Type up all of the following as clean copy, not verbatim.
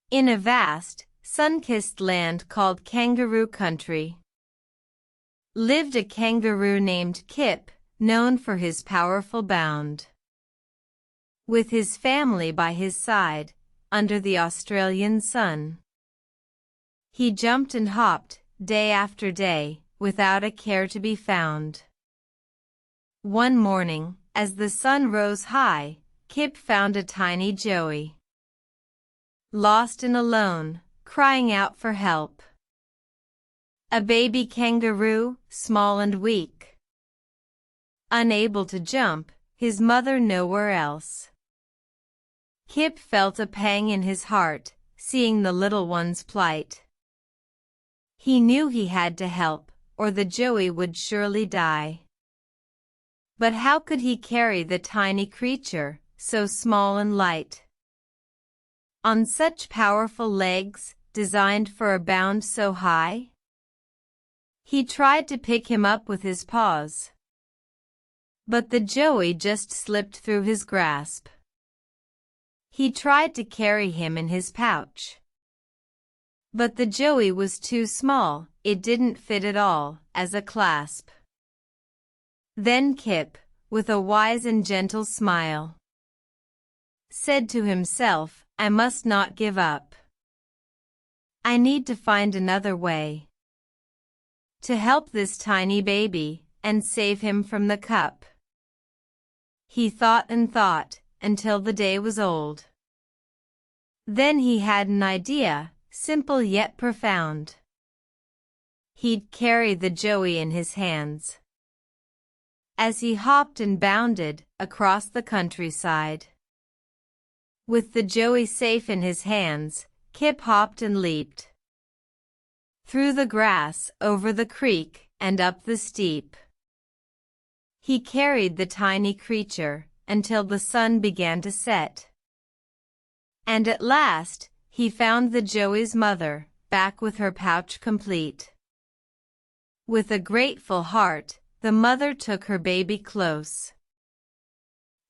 In a vast, sun-kissed land called Kangaroo Country, lived a kangaroo named Kip, known for his powerful bound. With his family by his side, under the Australian sun, he jumped and hopped, day after day, without a care to be found. One morning, as the sun rose high, Kip found a tiny joey, lost and alone, crying out for help. A baby kangaroo, small and weak, unable to jump, his mother nowhere else. Kip felt a pang in his heart, seeing the little one's plight. He knew he had to help, or the joey would surely die. But how could he carry the tiny creature, so small and light, on such powerful legs, designed for a bound so high? He tried to pick him up with his paws, but the joey just slipped through his grasp. He tried to carry him in his pouch, but the joey was too small, it didn't fit at all, as a clasp. Then Kip, with a wise and gentle smile, said to himself, I must not give up. I need to find another way to help this tiny baby and save him from the cup. He thought and thought, until the day was old. Then he had an idea, simple yet profound. He'd carry the joey in his hands as he hopped and bounded across the countryside. With the joey safe in his hands, Kip hopped and leaped through the grass, over the creek, and up the steep. He carried the tiny creature until the sun began to set. And at last, he found the joey's mother, back with her pouch complete. With a grateful heart, the mother took her baby close.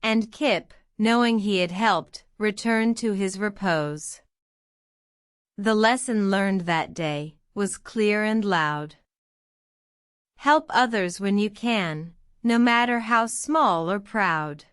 And Kip, knowing he had helped, returned to his repose. The lesson learned that day was clear and loud. Help others when you can, no matter how small or proud.